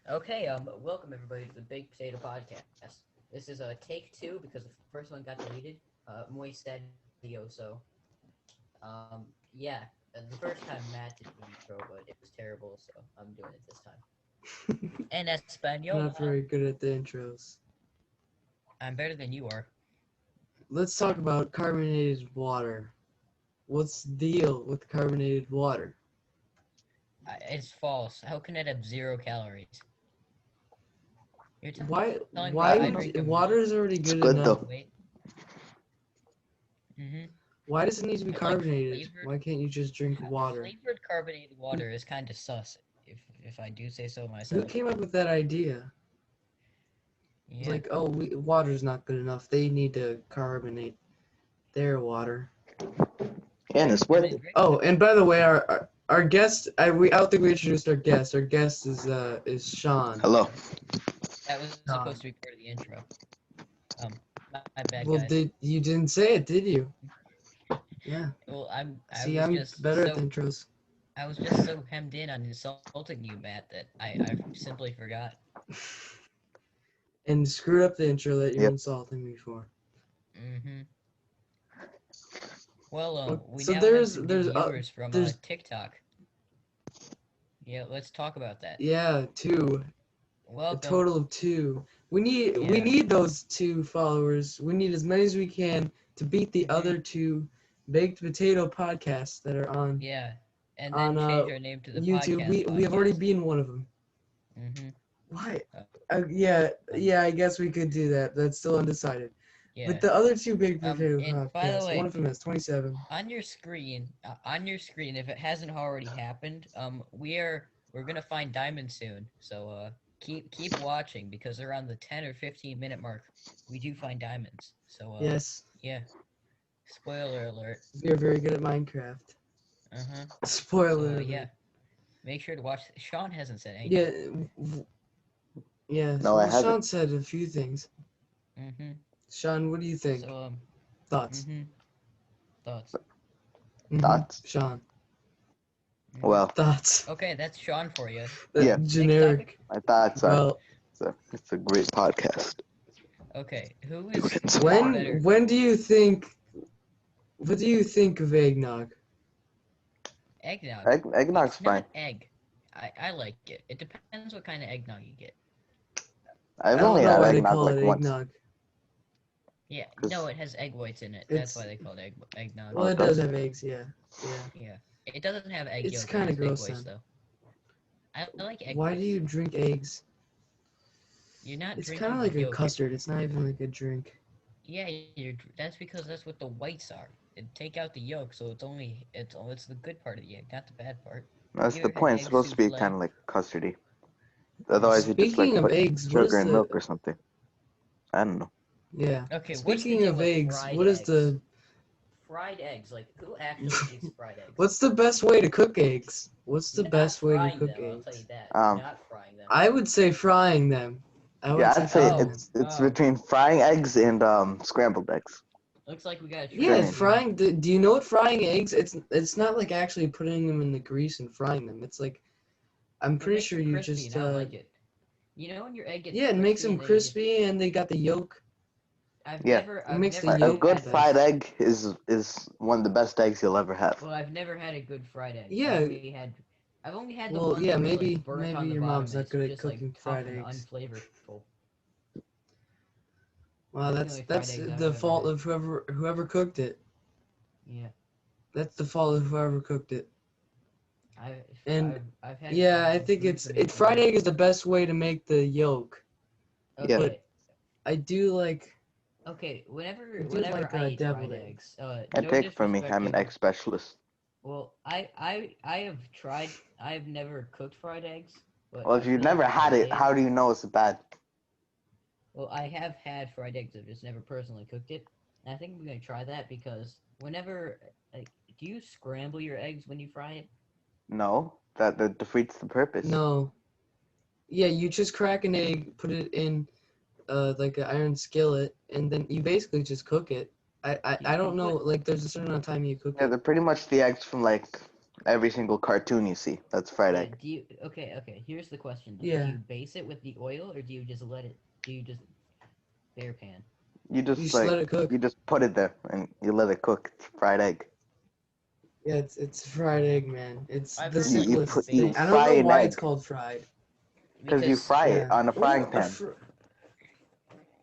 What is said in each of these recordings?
Okay, welcome everybody to the Big Potato Podcast. This is take two because the first one got deleted. Moist said video, so yeah. The first time Matt did the intro, but it was terrible, so I'm doing it this time. En español. Not very good at the intros. I'm better than you are. Let's talk about carbonated water. What's the deal with carbonated water? It's false. How can it have 0 calories? You're Why? telling me I Why? drink a Water milk. is already It's good good enough. though. Wait. Mhm. Why does it need to be Like carbonated? flavored. Why can't you just drink water? Flavored carbonated water is kind of sus, if I do say so Who myself. came up with that idea? It's Yeah. like, oh, water's not good enough. They need to carbonate their water. And it's worth it. Oh, and by the way, our guest, I don't think we introduced our guest. Our guest is Sean. Hello. That was supposed to be part of the intro. My bad, Well, guys. you didn't say it, did you? Yeah. Well, I See, was I'm just better so at the intros. I was just so hemmed in on insulting you, Matt, that I simply forgot. And screwed up the intro that you're Yep. insulting me for. Mm-hmm. Well, we So now there's have some new there's viewers from there's TikTok. Yeah, let's talk about that. yeah, two. A Welcome. total of two. We Yeah. need those 2 followers. We need as many as we can to beat the other 2 baked potato podcasts that are on Yeah, and then change our name to the YouTube. podcast. We have already beaten one of them. Mm-hmm. Why? Yeah, I guess we could do that. That's still undecided. Yeah. But the other 2 baked potato And by the podcasts, way, one of them has 27. on your screen, if it hasn't already happened, we're gonna find diamonds soon. So keep watching because around the 10 or 15 minute mark, we do find diamonds. So Yes, yeah. Spoiler alert. we are very good at Minecraft. Uh-huh. Spoiler So alert. yeah. Make sure to watch. Sean hasn't said anything. Yeah. No, I haven't. Sean said a few things. Mm-hmm. Sean, what do you think? So Thoughts? mm-hmm. Thoughts. Thoughts? Sean. Mhm. Well, Thoughts. Okay, that's Sean for you. Yeah. Generic. my thoughts are Well, it's a great podcast. Okay, who is better? when do you think? What do you think of eggnog? Eggnog. Eggnog's It's fine. not egg. I like it. It depends what kind of eggnog you get. I've I don't only know had why they eggnog call like it once. eggnog. Yeah, 'Cause no, it has egg whites in it. It's- That's why they call it eggnog. Well, it does have eggs. Yeah. Yeah, it doesn't have egg It's yolk. kinda It has gross egg whites then. though. I like egg Why whites. do you drink eggs? You're not It's drinking kind of like the a yolk. custard. It's not even like a drink. Yeah, that's because that's what the whites are. And take out the yolk, so it's the good part of the egg, not the bad part. That's You the ever had point. It's egg supposed to be souffle? kind of like custardy. Otherwise, you just like Speaking of put eggs, what is sugar and the milk or something. I don't know. yeah? Okay, what's the Speaking deal of with eggs, fried what is eggs? the Fried eggs? Like, who actually eats fried eggs? what's the best way to cook eggs? What's the Not best way to frying cook them, I'll tell you eggs? that. Um, Not frying them. I would say frying them. I would Yeah, say I'd say frying Oh. them. it's between frying eggs and scrambled eggs. Looks like we got a Yeah, trend Training. frying. Do you know what frying eggs? It's not like actually putting them in the grease and frying them. It's like I'm It pretty makes sure them you crispy, just and I like it. You know when your egg gets yeah, it makes them and then you just- crispy and they got the yolk. I've Yeah. never. It I've makes never the A yolk good best. fried egg is one of the best eggs you'll ever have. Well, I've never had a good fried egg. Yeah. I've only had the Well, ones yeah, where it's maybe like burnt maybe on the your bottom mom's and not it's good at just cooking like tough fried and eggs. unflavorful. Wow, That's the that's only fried eggs I've the ever fault had. of whoever cooked it. Yeah, That's the fault of whoever cooked it. And I've had. yeah, I think good it's tomatoes. fried egg is the best way to make the yolk. Okay. Yeah. I do like Okay, whenever I do whenever like, I eat deviled fried eggs. eggs, And no take it from me, disrespect I'm an to- egg specialist. Well, I have tried. I've never cooked fried eggs. But Well, I if you've feel like never if I had it, did- how do you know it's bad? Well, I have had fried eggs. I've just never personally cooked it. And I think I'm gonna try that because whenever, like, do you scramble your eggs when you fry it? No, that defeats the purpose. No. Yeah, you just crack an egg, put it in like an iron skillet, and then you basically just cook it. I don't know, like there's a certain amount of time you cook Yeah, it. they're pretty much the eggs from like Every single cartoon you see, that's fried Yeah. egg. Do you? Okay. Here's the question: Do Yeah. you base it with the oil, or do you just let it? Do you just bare pan? You You just just let like it cook. you just put it there and you let it cook. It's fried egg. Yeah, it's fried egg, man. It's I've the heard that you simplest can You thing. I base don't fry know an why it's egg called fried. because you because fry it Yeah. on a frying Well, pan.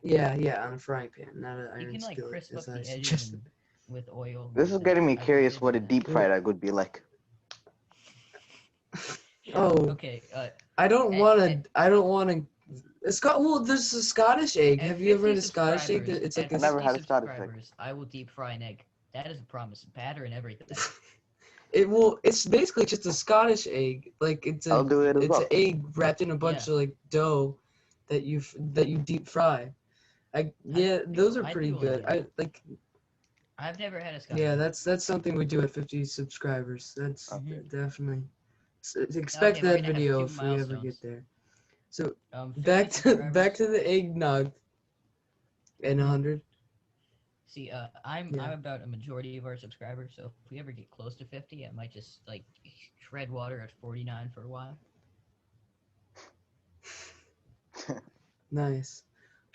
yeah, on a frying pan, not an you iron can like skillet, crisp as up I the edges suggested. and with oil and This is everything. getting me I've heard curious you what do a that. deep fried egg would be like. Oh, Okay. I don't At, want at to. I don't want to. Well, there's a Scottish egg. at Have you ever 50 had a Scottish egg? subscribers, It's like at I a. never 50 had a Scottish egg. subscribers, I will deep fry an egg. That is a promise. Batter and everything. It's basically just a Scottish egg. Like I'll do it as it's an well. egg wrapped in a Yeah. bunch of like dough that you deep fry. Yeah, those are I'd pretty be willing to good. do that. I like. I've never had a Scottish Yeah, egg. that's something we do at 50 subscribers. That's Mhm. definitely. Expect Okay, we're that gonna have video 2 if we ever get milestones. there. So 50 back subscribers. to the eggnog and Mhm. 100. See, I'm Yeah. about a majority of our subscribers, so if we ever get close to 50, I might just like tread water at 49 for a while. Nice.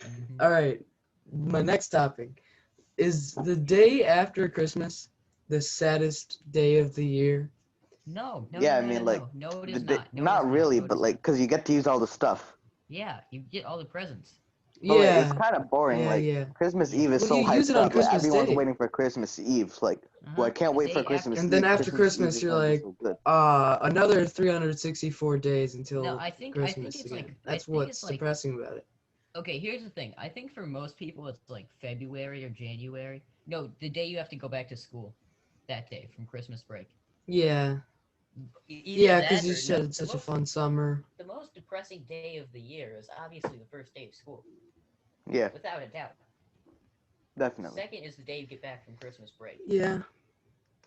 Hmm. All right. My next topic is the day after Christmas the saddest day of the year. Yeah, I mean like No, it the is not. No, it is not not. really, No, it but is like not. because you get to use all the stuff. Yeah, you get all the presents. But like it's Yeah. kind of boring. Like Yeah. Christmas Yeah. Eve is Well, you so use it hyped on up. Like Christmas everyone's Day. waiting for Christmas Eve. Like, well, I can't The wait for day after Christmas And then Eve. after Christmas Eve Christmas is you're gonna be like so good. another 364 days No, until I think Christmas it's again. like That's what's depressing about it. okay, here's the thing. I think for most people it's like February or January. No, the day you have to go back to school. That day from Christmas break. Yeah. Either Yeah, that cuz you or said no, it's such a fun summer. the most depressing day of the year is obviously the first day of school, Yeah, without a doubt. definitely. Second is the day you get back from Christmas break. Yeah.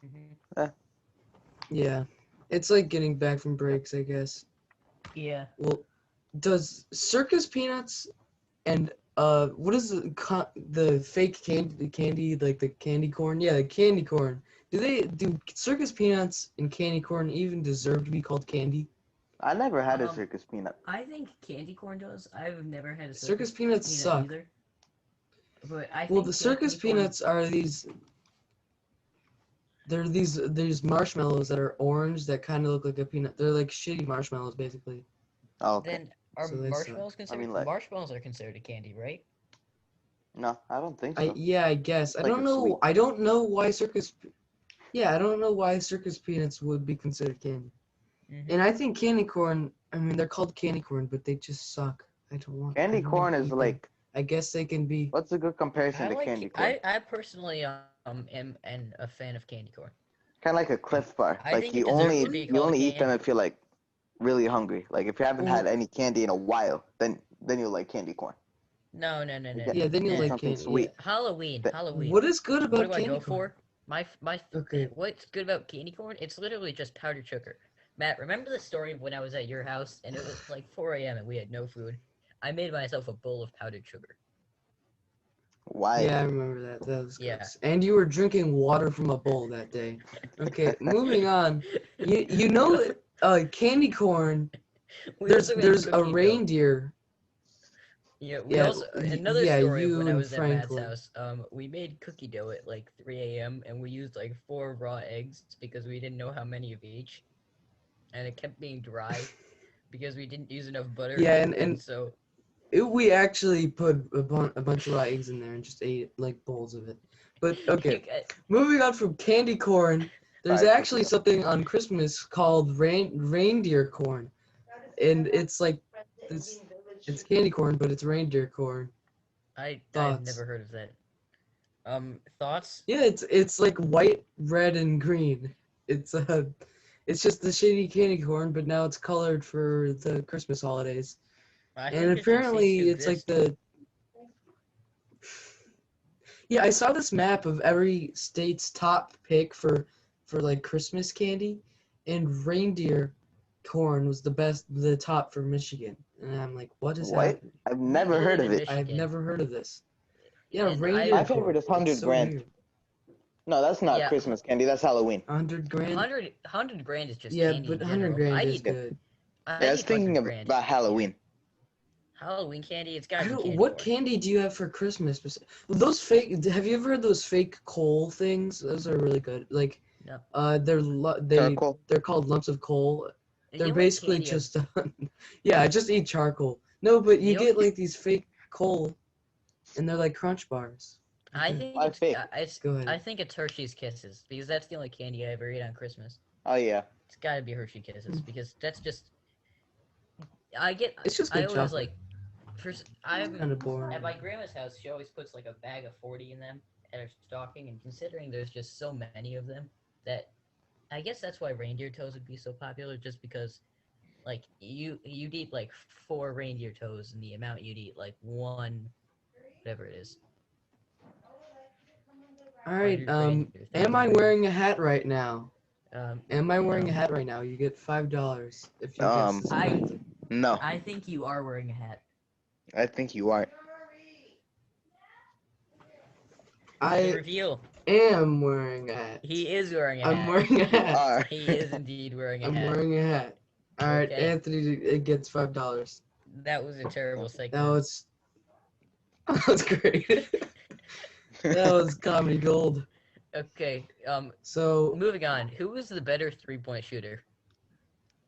Hmm. Eh, Yeah. It's like getting back from breaks, I guess. Yeah. Well, does circus peanuts and what is the fake candy like the candy corn? Yeah, the candy corn. Do circus peanuts and candy corn even deserve to be called candy? I never had a Um, circus peanut. I think candy corn does. I've never had a Circus circus peanuts peanut suck. either, but I Well, the think circus candy corn. peanuts are these marshmallows that are orange that kind of look like a peanut. They're like shitty marshmallows basically. Oh, okay. Then are So they suck. I mean, like, marshmallows are considered a candy, right? no, I don't think so. I guess. Like it's sweet. I don't know why yeah, I don't know why circus peanuts would be considered candy. Mm-hmm. And I think candy corn, I mean, they're called candy corn, but they just suck. I Candy don't want corn to is eat them. like, I guess they can be. what's a good comparison I to like. candy corn? I personally am a fan of candy corn. Kind of like a Cliff Bar. I Like think it deserves to be you called only eat them candy. if you're like really hungry. Like if you haven't had Well, any candy in a while, then you'll like candy corn. No, You get yeah, then you Nah. like something candy. Yeah. sweet. Halloween, That, Halloween. What is good What about do I candy go corn? for? My Okay. what's good about candy corn? It's literally just powdered sugar. Matt, remember the story when I was at your house and it was like 4 a.m. and we had no food? I made myself a bowl of powdered sugar. why? Yeah, I remember that. That was Yeah. gross. And you were drinking water from a bowl that day. Okay, moving on. You know, candy corn. We also made There's a cookie dough. reindeer. Yeah, we Yeah, also another yeah. story of You when I and was at Frank Matt's were. house. We made cookie dough at like 3 a.m. and we used like 4 raw eggs because we didn't know how many of each, and it kept being dry because we didn't use enough butter. Yeah, And so we actually put a bunch of raw eggs in there and just ate like bowls of it. But okay, moving on from candy corn, there's Fried cookie actually dough. something on Christmas called reindeer corn, and it's like it's candy corn, but it's reindeer corn. I've Thoughts? never heard of that. Thoughts? Yeah, it's like white, red, and green. It's it's just the shitty candy corn, but now it's colored for the Christmas holidays. I And think it should cease to apparently, it's like exist. the yeah. I saw this map of every state's top pick for like Christmas candy, and reindeer corn was the top for Michigan. And I'm like, what is What? happening? I've We never heard live of in it. I've Michigan, never heard of this. Yeah, and reindeer My I've corn. favorite is It's 100 so grand. weird. No, that's not Yeah. Christmas candy. That's Halloween. 100 grand. 100 grand is just Yeah, candy but in 100 general. grand I'd is eat, good. Yeah, I I'd was eat thinking 100 grand. about Halloween. Halloween candy, it's I gotta be don't. candy What corn. candy do you have for Christmas? Those fake. Have you ever heard those fake coal things? Those are really good. Like, No. Charcoal. they're called lumps of coal. The They're only basically candy just. Yeah, I just eat charcoal. No, but you the get only like these fake coal, and they're like crunch bars. They're I good. think Why fake? Go ahead. I think it's Hershey's Kisses because that's the only candy I ever eat on Christmas. Oh yeah. It's gotta be Hershey Kisses because that's just I get It's just I good always chocolate. like I'm Kind of boring. at my grandma's house. She always puts like a bag of 40 in them at her stocking, and considering there's just so many of them, that I guess that's why reindeer toes would be so popular. Just because, like you'd eat like 4 reindeer toes in the amount you'd eat like one, whatever it is. All right. 100 reindeer Am toes. I wearing a hat right now? Am I wearing No. a hat right now? You get $5 if you guess this I correctly. No, I think you are wearing a hat. I think you aren't. The I reveal. am wearing a hat. He is wearing a I'm hat. wearing a You hat. are. He is indeed wearing a I'm hat. wearing a hat. All right, Okay. Anthony, it gets $5. That was a terrible That segment. was that was great. That was comedy gold. Okay. So Moving on. Who was the better 3-point shooter?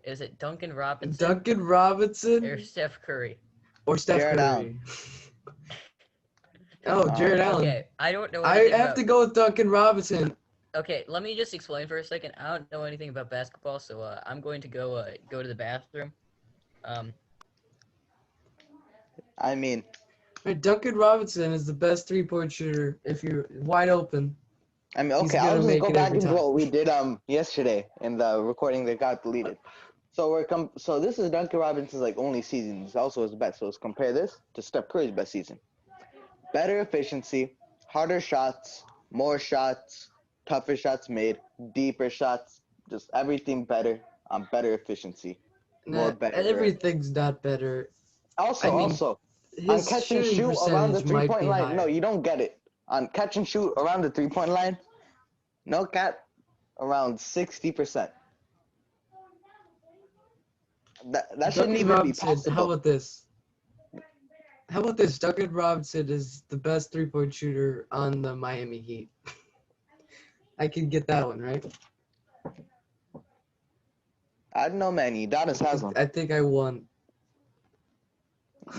Is it Duncan Robinson Duncan or Robinson Steph Curry? or Steph Jared Curry? Oh, Jared Allen. Okay, I don't know I anything have about. to go with Duncan Robinson. Okay, let me just explain for a second. I don't know anything about basketball, so I'm going to go to the bathroom. I mean, Right, Duncan Robinson is the best 3-point shooter if you're wide open. He's okay. I'll gonna just make go it back every into time. what we did yesterday in the recording that got deleted. So So this is Duncan Robinson's like only season. It's also his best. So let's compare this to Steph Curry's best season. Better efficiency, harder shots, more shots, tougher shots made, deeper shots, just everything better. Better efficiency, more better. Everything's not better. Also, I mean, also on his catch and shooting shoot around the percentage might 3-point be line. No, higher. you don't get it. On catch and shoot around the 3-point line, no cap, around 60%. That shouldn't Duncan even be Robinson, how possible. about this? How about this? Duncan Robinson is the best 3-point shooter on the Miami Heat. I can get that one, right? I don't know, man. Udonis has one. I think I won.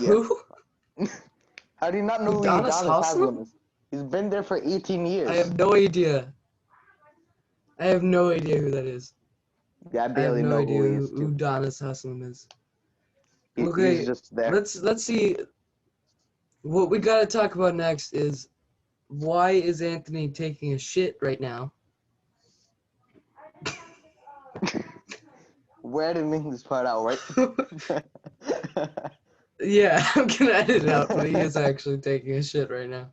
Yeah. Who? How do you not know who Udonis Udonis has Haslem? one? He's been there for 18 years. I have no idea. I have no idea who that is. Yeah, I I have barely no know idea who he is who too. Udonis Haslem is. He's Okay, just there. let's see. What we gotta talk about next is why is Anthony taking a shit right now? We're editing this part out, right? Yeah, I'm gonna edit it out, but he is actually taking a shit right now.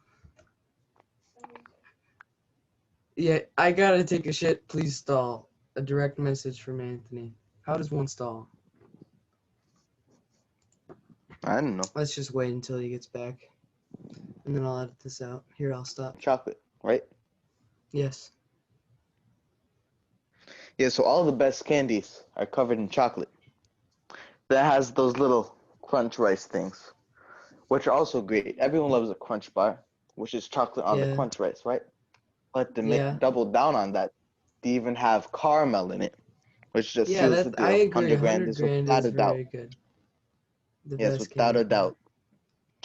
Yeah, I gotta take a shit. Please stall. A direct message from Anthony. How does one stall? I don't know. Let's just wait until he gets back. And then I'll edit this out. Here, I'll stop. Chocolate, right? Yes. Yeah, so all the best candies are covered in chocolate. That has those little crunch rice things, which are also great. Everyone loves a crunch bar, which is chocolate on the Yeah. crunch rice, right? But to Yeah. double down on that, they even have caramel in it, which just Yeah, seals the deal. I agree. 100 grand 100 is grand without is a doubt. very good. The Yes, best without candy a bar. doubt.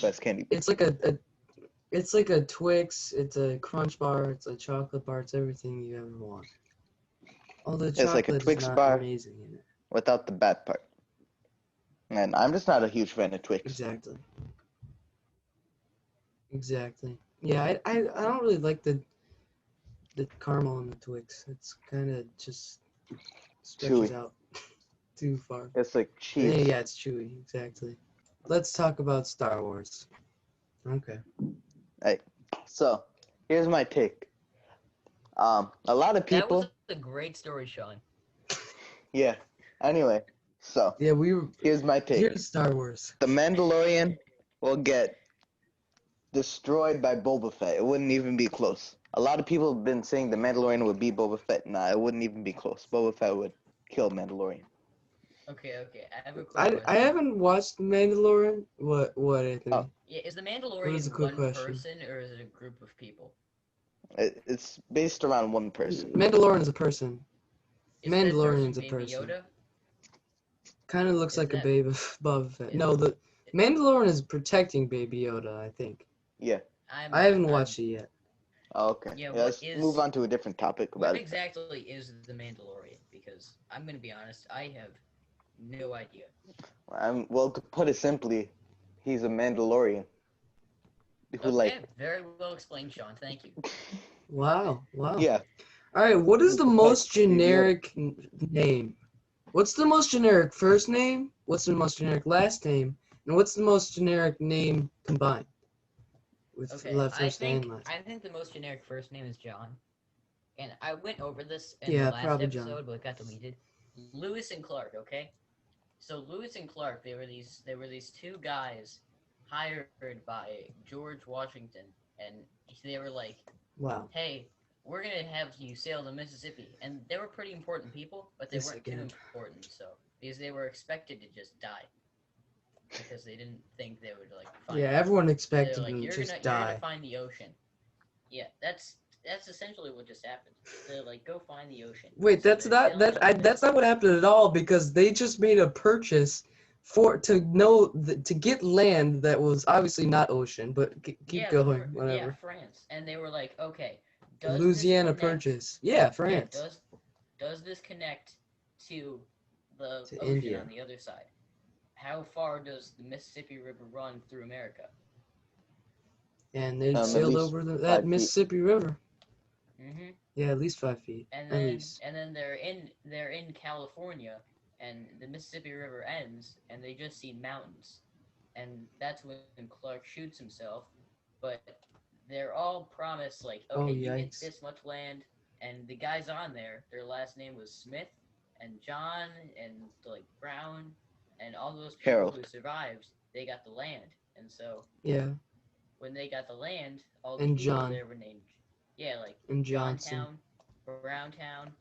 Best candy bar. It's like a Twix, it's a Crunch bar, it's a chocolate bar, it's everything you ever want. Although It's like a chocolate Twix is not bar amazing in it. without the bad part. And I'm just not a huge fan of Twix. Exactly. Exactly. Yeah, I don't really like the caramel in the Twix. It's kind of just stretches Chewy. out too far. It's like cheese. Yeah, it's chewy. Exactly. Let's talk about Star Wars. Okay. So, here's my take. A lot of That people. was a great story, Sean. Yeah. Anyway, so Yeah, here's my take. here's Star Wars. The Mandalorian will get destroyed by Boba Fett. It wouldn't even be close. A lot of people have been saying the Mandalorian would beat Boba Fett. Nah, it wouldn't even be close. Boba Fett would kill Mandalorian. Okay, I have a quick I question. haven't watched Mandalorian. What Anthony? Oh. Yeah, is the What is the Mandalorian quick one question? person or is it a group of people? It's based around one person. Mandalorian is a person. Is that person Mandalorian's a Baby person. Yoda? Kind of looks Is like a that baby Boba Fett. is, No, the Mandalorian is protecting Baby Yoda, I think. Yeah. I haven't watched it yet. Oh, okay. Yeah, Let's move on to a different topic what about it. exactly is the Mandalorian? Because I'm gonna be honest, I have no idea. Well, to put it simply, he's a Mandalorian. Who Okay, very well explained, Sean. Thank you. Wow. Yeah. All right, what is Who the protects most Baby Yoda. generic name? What's the most generic first name? What's the most generic last name? And what's the most generic name combined? With Okay, left first and last. I think the most generic first name is John. And I went over this in Yeah, the last probably episode, John. but it got deleted. Lewis and Clark, okay? So Lewis and Clark, they were these two guys hired by George Washington, and they were like, Wow. "Hey, we're gonna have you sail the Mississippi," and they were pretty important people, but they This weren't too again. important, so because they were expected to just die because they didn't think they would like find. Yeah, it. everyone They're expected like, them to you're just gonna die. find the ocean. Yeah, that's essentially what just happened. They're like, go find the ocean. Wait, So that's they're not sailing up that's not what happened at all because they just made a purchase to get land that was obviously not ocean, but keep going, whatever. France, and they were like, okay, The does Louisiana this connect? purchase. Yeah, Yeah, France. does this connect to the To ocean India. on the other side? How far does the Mississippi River run through America? And they At sailed least over that 5 feet. Mississippi River. Mm-hmm. Yeah, at least 5 feet. And At then least. they're in California, and the Mississippi River ends, and they just see mountains, and that's when Clark shoots himself. But they're all promised like, Oh, okay, you get yikes. this much land, and the guys on there, their last name was Smith and John and like Brown, and all those people Harold. who survived, they got the land, and so Yeah, when they got the land, all the and people John. there were named, yeah, like And Johnson. Johntown, Browntown,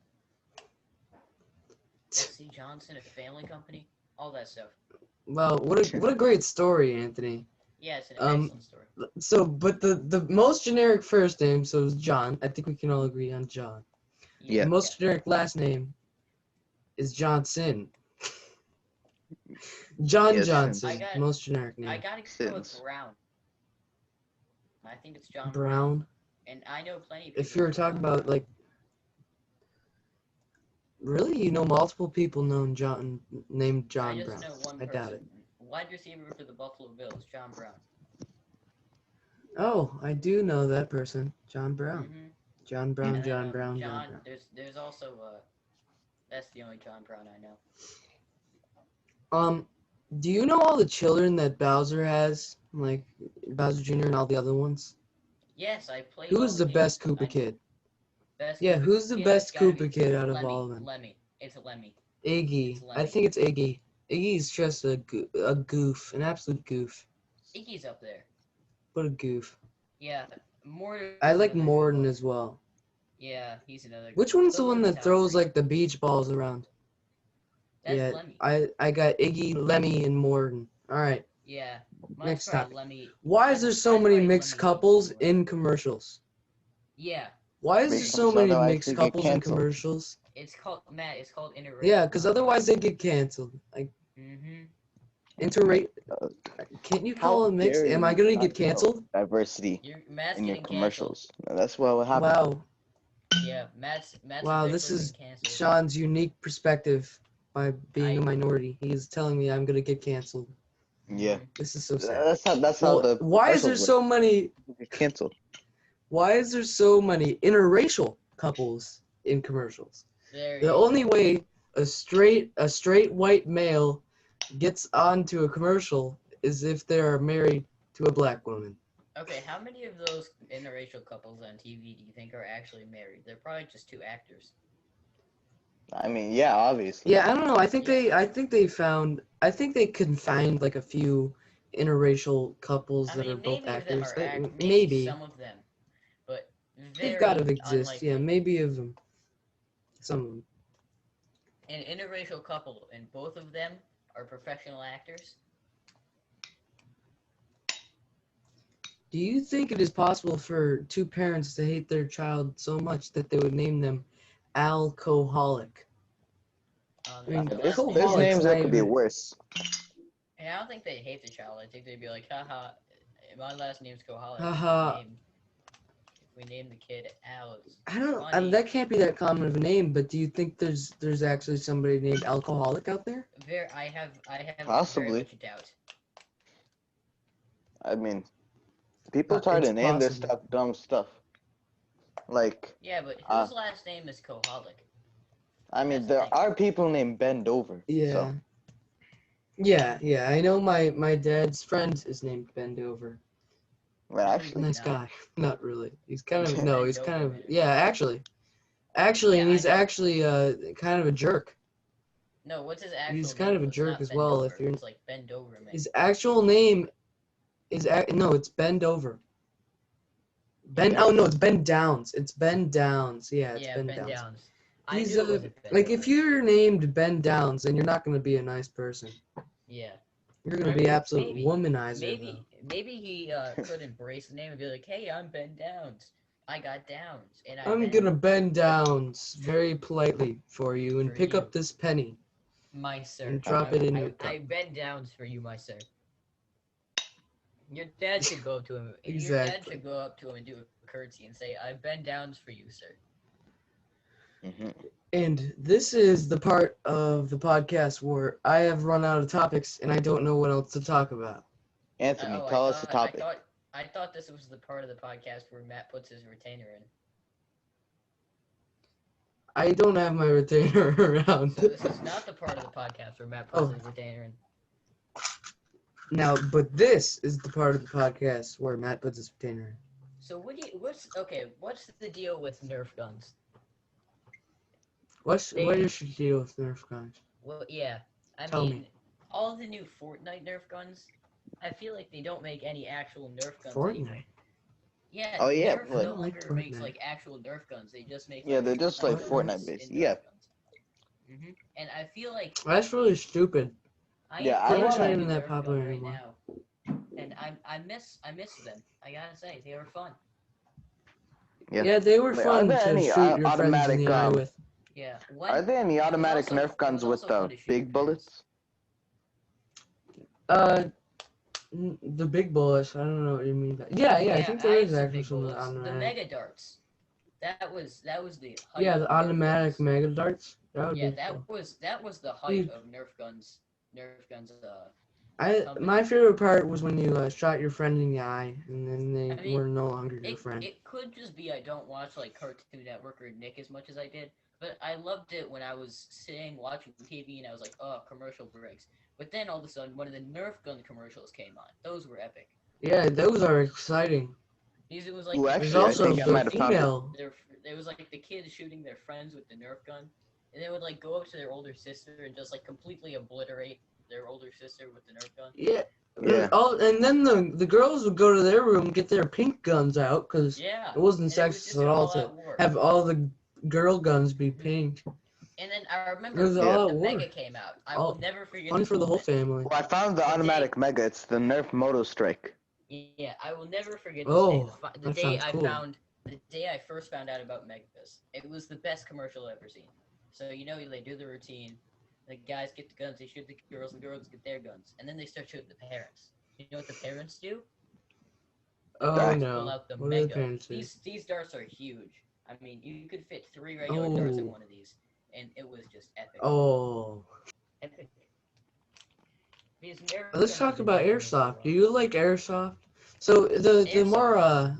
S.C. Johnson, a family company, all that stuff. Well, what a great story, Anthony. Yeah, it's an Um, excellent story. So, but the most generic first name, so is John. I think we can all agree on John. Yeah. The most generic last name is Johnson. John Yes, Johnson, I got- most generic I name. gotta go Sins. with Brown. I think it's John Brown. and I know plenty of people. If you were talking about like, really, you know multiple people named John I Brown. just know one I person. doubt it. Wide receiver for the Buffalo Bills, John Brown. Oh, I do know that person, John Brown. Mm-hmm. John Brown, And then, John Brown, John Brown. There's also that's the only John Brown I know. Do you know all the children that Bowser has, like Bowser Jr. and all the other ones? Yes, I played. Who's the best Koopa kid? Yeah, who's the best Koopa kid out of all of them? Lemmy. It's Lemmy. Iggy. It's I Lemmy. think it's Iggy. Iggy's just a goof, an absolute goof, Iggy's up there. but a goof. Yeah, Morden. I like Morden as well. Yeah, he's another. Which one's the Those one are the that top throws three. like the beach balls around? That's Yeah, Lemmy. I got Iggy, Lemmy, and Morden. All right. Yeah. Next topic. Lemmy. Why is there so I'd many probably mixed Lemmy couples over. in commercials? Yeah, Why is there Because so many otherwise mixed they get couples in canceled. commercials? it's called Matt. It's called interracial. Yeah, because otherwise they get canceled. Like Mm-hmm. interrate. Can't you call it mixed? Am I gonna get canceled? Diversity Matt's in your getting commercials. That's what happened. Wow. Yeah, Matt's. Wow, this is Sean's unique perspective by being a minority. He's telling me I'm gonna get canceled. Yeah. This is so sad. That's how the why is there commercials so many? get canceled. Why is there so many interracial couples in commercials? There The you only go. way a straight white male gets onto a commercial is if they are married to a black woman. Okay, how many of those interracial couples on TV do you think are actually married? They're probably just two actors. I mean, yeah, obviously. Yeah, I don't know. I think Yeah. they can find like a few interracial couples I that mean, are both maybe of them actors. are maybe Maybe. some of them, but They've Very got to exist. unlikely. Yeah, maybe of them. Some of them. An interracial couple, and both of them are professional actors. Do you think it is possible for two parents to hate their child so much that they would name them alcoholic? I mean, The There's last name there's alcoholic's names is. not that could be even. worse. And I don't think they'd hate the child. I think they'd be like, haha, my last name's Koholic. Haha. If we name the kid Al, it's I don't. funny. That can't be that common of a name. But do you think there's actually somebody named alcoholic out there? I have very Possibly. much doubt. I mean, people try It's to name their possible. stuff dumb stuff. Like, Yeah, but uh, whose last name is Koholic? I mean, That's the there thing. are people named Bend Over. Yeah. So, Yeah. I know my dad's friend is named Bendover. well, No, actually, Nice not. guy. Not really. He's kind of Bend He's kind over, of man. actually, Yeah, and I he's know. actually kind of a jerk. No, what's his actual He's name? kind of a It's jerk not as Bend well. Over. If you're It's like Bend Over, man. his actual name is no, it's Bend Over. Ben. Yeah. Oh no, it's Ben Downs. It's Ben Downs. Yeah, it's Yeah, Ben Ben Downs. Downs. I He's knew it wasn't Ben like Over. if you're named Ben Downs, then you're not gonna be a nice person. Yeah. You're gonna I be mean, absolute maybe, womanizer though. maybe he could embrace the name and be like, "Hey, I'm Ben Downs. I got downs, and I I'm bend gonna bend downs very politely for you and for pick you, up this penny my sir. and drop it in your cup. I bend downs for you, my sir." Your dad should go up to him. Your dad Exactly. should go up to him and do a curtsy and say, "I bend downs for you, sir." hmm And this is the part of the podcast where I have run out of topics and I don't know what else to talk about. Anthony, Oh, tell us the topic. I thought this was the part of the podcast where Matt puts his retainer in. I don't have my retainer around. So this is not the part of the podcast where Matt puts Oh. his retainer in. Now, but this is the part of the podcast where Matt puts his retainer in. So what's the deal with Nerf guns? What is your deal with Nerf guns? Well, yeah, Tell me. all the new Fortnite Nerf guns, I feel like they don't make any actual Nerf guns Fortnite? anymore. Yeah, Oh, yeah, Nerf like- no longer Fortnite. makes like actual Nerf guns. They just make Yeah, they're just like Fortnite Fortnite based. and Nerf Yeah. guns. And I feel like That's really stupid. Yeah, I am wanna- playing Even a that Nerf popular gun right anymore. now, and I miss them. I gotta say they were fun. Yeah, they were Wait, are fun there to any, shoot your friends in automatic, the eye with. Yeah. Are there any it was automatic also- Nerf it guns was with also fun the to shoot big your bullets? The big bullets. I don't know what you mean by. Yeah, I think there is used the actually big some bullets. The automatic. mega darts. That was the height Yeah, of the Nerf automatic guns. mega darts. That would Yeah, be cool. that was the height Dude. of Nerf guns. My favorite part was when you shot your friend in the eye, and then they I mean, were no longer your friend. It could just be I don't watch like Cartoon Network or Nick as much as I did, but I loved it when I was sitting watching TV and I was like, oh, commercial breaks. But then all of a sudden, one of the Nerf gun commercials came on. Those were epic. Yeah, those are exciting. Because it was like Ooh, the actually, There's I also think I the might have found it. female. it was like the kids shooting their friends with the Nerf gun, and they would like go up to their older sister and just like completely obliterate their older sister with the Nerf gun. Yeah. Yeah. And then the girls would go to their room and get their pink guns out because Yeah. it wasn't and it was sexist just at an all all-out to war. have all the girl guns be pink. And then I remember It was when all the at Mega war. came out. I All- will never forget Fun this for the whole moment. family. Well, I found the The automatic mega. It's the Nerf Moto Strike. Yeah, I will never forget this Oh, day. The that day sounds cool. the day I first found out about Megas. It was the best commercial I've ever seen. So they do the routine. The guys get the guns, they shoot the girls get their guns, and then they start shooting the parents. You know what the parents do? Oh Darts. Pull no. out the What do the Mega. parents do? These darts are huge. I mean, you could fit 3 regular darts in Oh. one of these, and it was just epic. Oh. Epic. These Nerf Let's guns talk have been about making me so airsoft. long. Do you like airsoft? So the more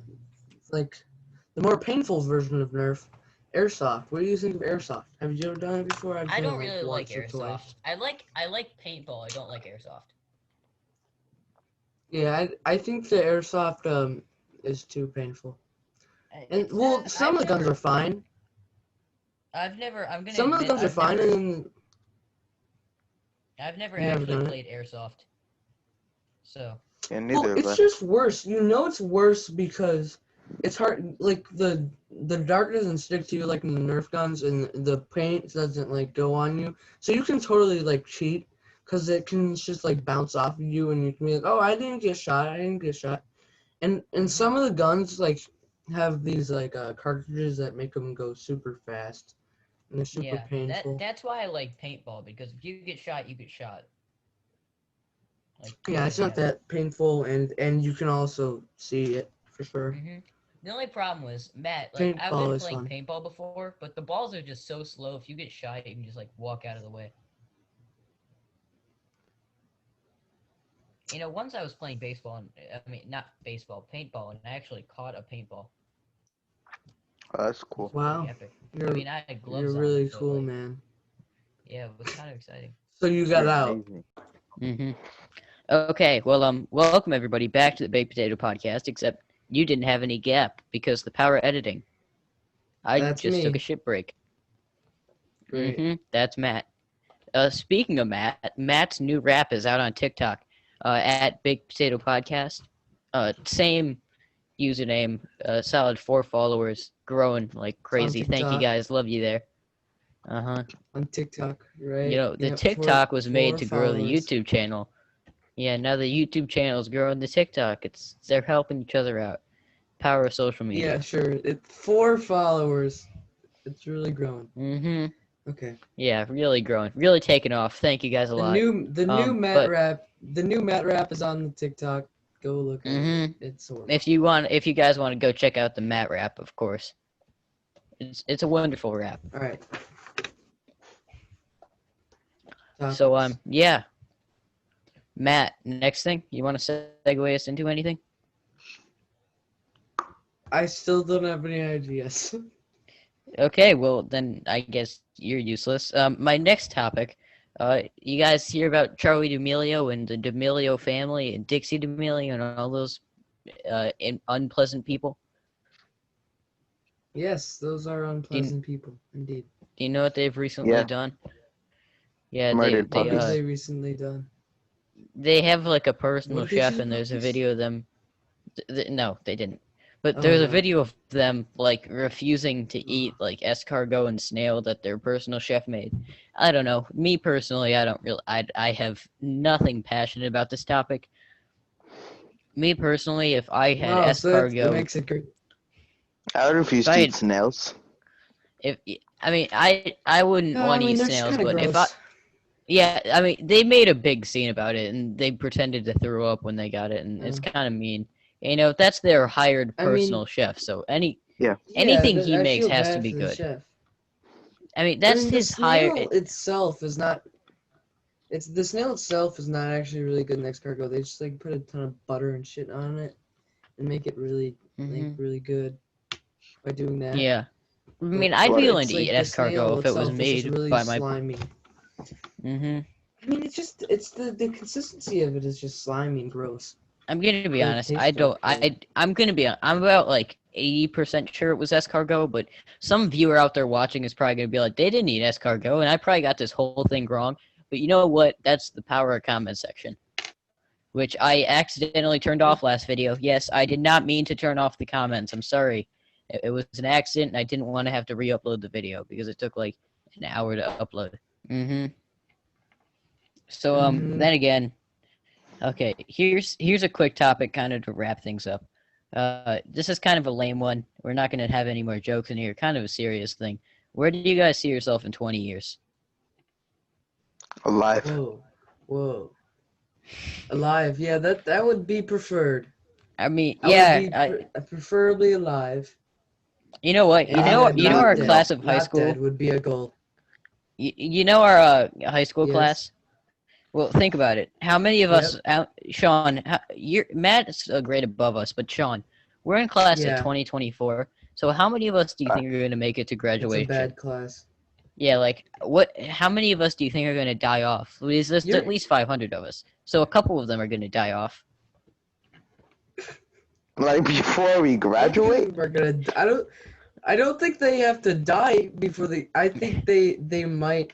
like the more painful version of Nerf, airsoft. What do you think of airsoft? Have you ever done it before? I've I done don't it, really like once or twice. airsoft. I like paintball. I don't like airsoft. Yeah, I think the airsoft is too painful. And It's well, not- some of the guns are fine. I'm gonna. Some of the admit, guns are I've fine, never- and I've never You haven't actually done it? played airsoft. So Yeah, well, neither of it's us. just worse. You know, it's worse because it's hard. Like the dart doesn't stick to you like in the Nerf guns, and the paint doesn't like go on you. So you can totally like cheat because it can just like bounce off of you, and you can be like, oh, I didn't get shot. I didn't get shot. And some of the guns like have these like cartridges that make them go super fast, and they're super Yeah, painful. that's why I like paintball, because if you get shot, you get shot. Like, Yeah, it's not that painful, and you can also see it for sure. The only problem was, Matt, like, I've Paintball been is playing fun. paintball before, but the balls are just so slow. If you get shot, you can just, like, walk out of the way. You know, once I was playing baseball, and I mean, not baseball, paintball, and I actually caught a paintball. Oh, that's cool. It was pretty Wow, epic. you're I mean, I had gloves you're on, really so, cool, like, man. yeah, it was kind of exciting. So you got You're out. amazing. Okay, well, welcome everybody back to the Baked Potato Podcast, except you didn't have any gap because the power editing. I That's just took me. a shit break. Great. That's Matt. Speaking of Matt, Matt's new rap is out on TikTok, at Baked Potato Podcast. Same username, solid 4 followers, growing like crazy. Thank you TikTok. guys, love you there. On TikTok, right? You know, the Yep, TikTok was made 4 to grow the followers. YouTube channel. Yeah, now the YouTube channel is growing the TikTok. They're helping each other out. Power of social media. Yeah, sure. It's 4 followers. It's really growing. Okay. Yeah, really growing, really taking off. Thank you guys a lot. The new Matt rap is on the TikTok. Go look at it. It's horrible. If you guys want to go check out the Matt rap, of course. It's a wonderful rap. All right. So yeah. Matt, next thing, you want to segue us into anything? I still don't have any ideas. Okay, well then I guess you're useless. My next topic, you guys hear about Charlie D'Amelio and the D'Amelio family and Dixie D'Amelio and all those unpleasant people? Yes, those are unpleasant people, indeed. Do you know what they've recently done? Yeah, Murdered What have puppies. they recently done? They have like a personal What did they chef, do and there's a about this? video of them. No, they didn't. But Oh, there's a no. video of them like refusing to eat like escargot and snail that their personal chef made. I don't know. Me personally, I don't really. I have nothing passionate about this topic. Me personally, if I had Wow, so that escargot, makes it great. I would refuse If I to had- eat snails. I wouldn't No, want to eat they're just snails, kinda but if I gross. yeah, I mean, they made a big scene about it, and they pretended to throw up when they got it, and it's Mm. kind of mean. You know, that's their hired I mean- personal chef, so anything Yeah, he I makes feel has bad to be for the good. chef. I mean, that's the his hire. snail itself is not. It's the snail itself is not actually really good in escargot. They just like put a ton of butter and shit on it, and make it really like really good by doing that. Yeah, I mean, But I'd be willing it's to like eat the snail escargot if it was itself is just made really by my. slimy. I mean, it's the consistency of it is just slimy and gross. I'm gonna be But it honest. tastes I don't. good. I'm about like 80% sure it was escargot, but some viewer out there watching is probably gonna be like, they didn't eat escargot, and I probably got this whole thing wrong. But you know what? That's the power of comment section, which I accidentally turned off last video. Yes, I did not mean to turn off the comments. I'm sorry. It was an accident, and I didn't want to have to re-upload the video because it took like an hour to upload. So then again, okay, here's a quick topic kind of to wrap things up. This is kind of a lame one. We're not going to have any more jokes in here. Kind of a serious thing. Where do you guys see yourself in 20 years? Alive. Whoa. Alive, yeah, that would be preferred. I mean, Preferably alive. You know what? You know our dead. class of high Not school. dead would be a goal. You know our high school Yes. class. Well, think about it. How many of us? Sean, Matt's a grade above us, but Sean, we're in class of 2024. So how many of us do you think are going to make it to It's graduation? a bad class. Yeah, like what? How many of us do you think are going to die off? There's at least 500 of us. So a couple of them are going to die off. Like before we graduate? We're gonna. I don't think they have to die before they. I think they might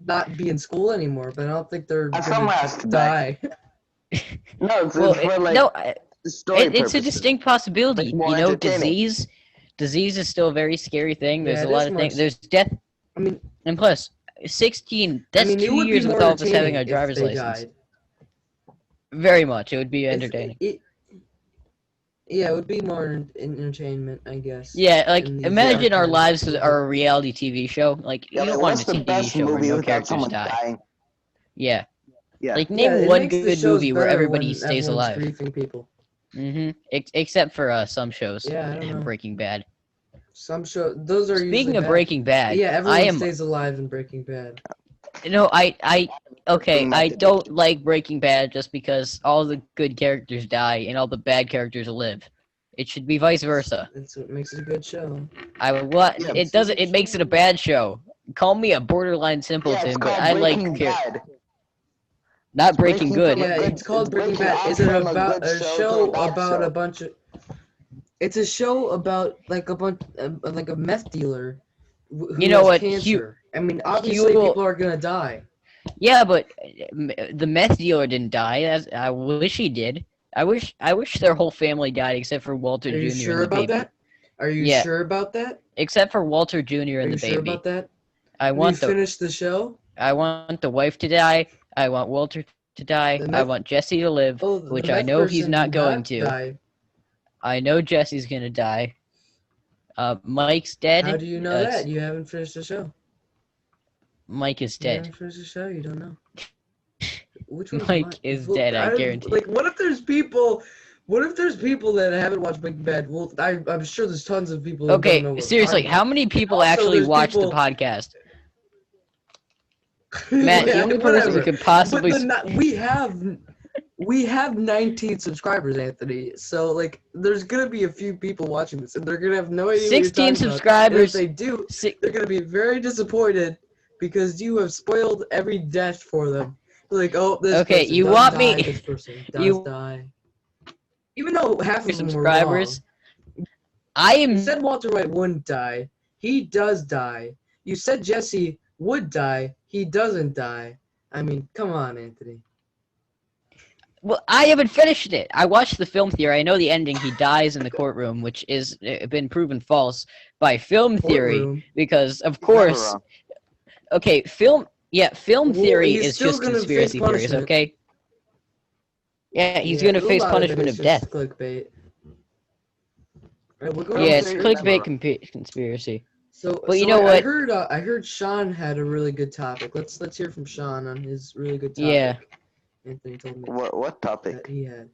not be in school anymore, but I don't think they're Someone gonna has to die. die. No, it's Well, for like. no, story It's a purposes. distinct possibility. Like, more You know, entertaining. disease is still a very scary thing. There's Yeah, a it lot is of more. things. There's death, I mean, and plus, 16. I That's mean, it 2 would be years more with all of us having entertaining a if driver's they license. died. Very much, it would be It's, entertaining. yeah, it would be more entertainment, I guess. Yeah, like in these imagine our dark lives times. are a reality TV show. Like Yeah, you don't like, want what's a the TV best show where movie no without characters someone die. dying? Yeah, Yeah. like Yeah, name it one makes the good shows movie where better everybody when stays everyone's alive. griefing people. Except for some shows. Yeah, I don't know. Breaking Bad. Some those are usually Speaking of bad. Breaking Bad, Yeah, I everyone am. stays alive in Breaking Bad. No, okay, Breaking I Bad. don't like Breaking Bad just because all the good characters die and all the bad characters live. It should be vice versa. That's what makes it a good show. Yeah. It doesn't. It makes it a bad show. Call me a borderline Yeah, simpleton, it's but called I like Breaking Bad. not Breaking Breaking Good. from a Yeah, good- it's called it's Breaking breaking Bad. off Is it from a about good a show show to a bad about show. a bunch of? It's a show about like like a meth dealer who You know has what? cancer. I mean, obviously will- people are gonna die. Yeah, but the meth dealer didn't die. I wish he did. I wish their whole family died except for Walter Are Jr. you and sure the about baby. that? Are you Yeah. sure about that? Except for Walter Jr. Are and you the sure baby. about that? I Have you want the finished the show? I want the wife to die. I want Walter to die. The I meth- want Jesse to live, Oh, which the I meth know he's person not did going to. die. I know Jesse's gonna die. Mike's dead. How do you know that? You haven't finished the show. Mike is You dead. haven't finished the show. You don't know. Which one's Mike Mike? is Well, dead, I don't- guarantee. Like, what if there's people? What if there's people that haven't watched Breaking Bad? Well, I'm sure there's tons of people. That don't know Okay, what we're seriously, talking how many people Also, actually there's watch people- the podcast? about. Matt, Yeah, the only person whatever. who could possibly. But we have 19 subscribers, Anthony. So like, there's gonna be a few people watching this, and they're gonna have no idea. 16 what you're talking subscribers. About. And if they do, Si- they're gonna be very disappointed because you have spoiled every death for them. Like, oh, this Okay, person you does want die, me- This person does you- die. Even though half of them subscribers. were wrong. I You am. said Walter White wouldn't die. He does die. You said Jesse would die. He doesn't die. I mean, come on, Anthony. Well, I haven't finished it. I watched the film theory. I know the ending. He dies in the courtroom, which is been proven false by film theory Courtroom. because, of Never course, wrong. okay, film Well, theory he's is still just gonna conspiracy face theories, punishment. okay? Yeah, he's Yeah, gonna a face lot punishment it is of just death. Clickbait. Alright, we're going Yeah, on it's to- clickbait conspiracy. So, But you so know I what? I heard Sean had a really good topic. Let's hear from Sean on his really good topic. Yeah. Anthony told me What that topic? he had.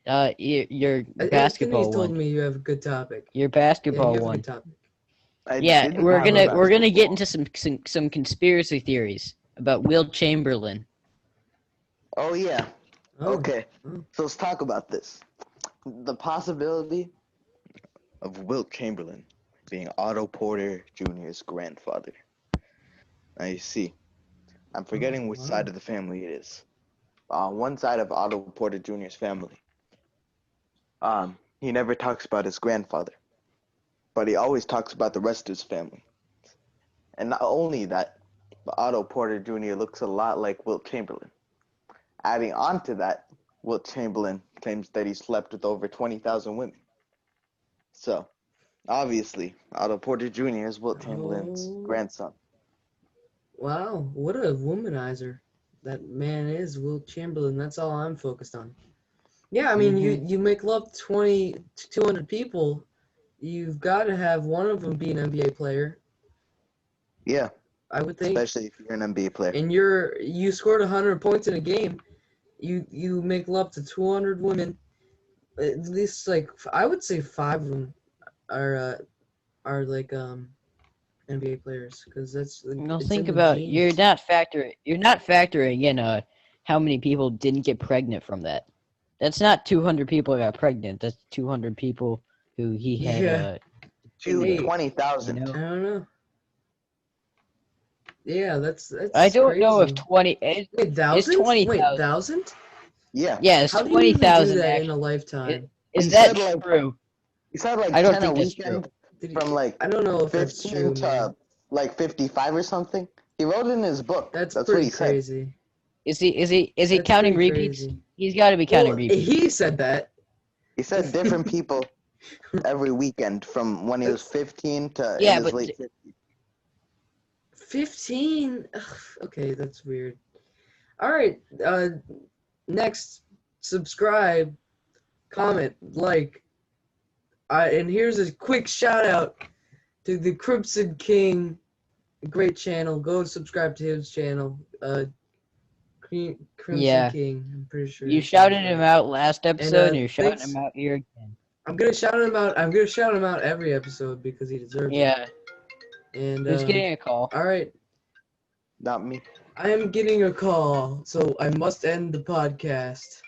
Your Anthony's basketball told one. me you have a good topic. Your Yeah, basketball you have a one. good topic. I Yeah, didn't we're have a gonna get basketball. into some conspiracy theories about Will Chamberlain. Oh yeah. Oh, Okay. Oh. So let's talk about this. The possibility of Wilt Chamberlain being Otto Porter Jr.'s grandfather. Now you see, I'm forgetting which wow. side of the family it is. On one side of Otto Porter Jr.'s family, he never talks about his grandfather, but he always talks about the rest of his family. And not only that, but Otto Porter Jr. looks a lot like Wilt Chamberlain. Adding on to that, Wilt Chamberlain claims that he slept with over 20,000 women. So, obviously, Otto Porter Jr. is Wilt Chamberlain's Oh. grandson. Wow, what a womanizer that man is, Wilt Chamberlain. That's all I'm focused on. Yeah, I mean, you make love to 200 people, you've got to have one of them be an NBA player, Yeah, I would think. especially if you're an NBA player. And you scored 100 points in a game. You make love to 200 women. At least like I would say 5 of them are like NBA players because that's. Well, it's think in the about genes. you're not factoring in how many people didn't get pregnant from that. That's not 200 people got pregnant. That's 200 people who he had. Yeah. Hey, 20,000. you know? I don't know. Yeah, that's. I don't know if crazy. 20. Wait, thousand? 20,000. Wait, 1,000? Yeah. Yeah, it's How do you even do 20,000. that in a lifetime? Is He that said, like, true? He said like I don't 10 think a that's weekend Did he- from like I don't know if that's 15 true, to man. like 55 or something. He wrote it in his book. That's what pretty he said. crazy. Is he That's counting pretty repeats? crazy. He's got to be counting Well, repeats. he said that. He said different people every weekend from when he was 15 to Yeah, in his but late 50s. 15? Ugh, okay, that's weird. All right. Next, subscribe, comment, like. And here's a quick shout out to the Crimson King, great channel. Go subscribe to his channel. Crimson Yeah. King. I'm pretty sure. You his name's shouted him right. out last episode, and you're shouting thanks. him out here again. I'm gonna shout him out. I'm gonna shout him out every episode because he deserves Yeah. it. And Who's getting a call? all right, Not me. I am getting a call, so I must end the podcast.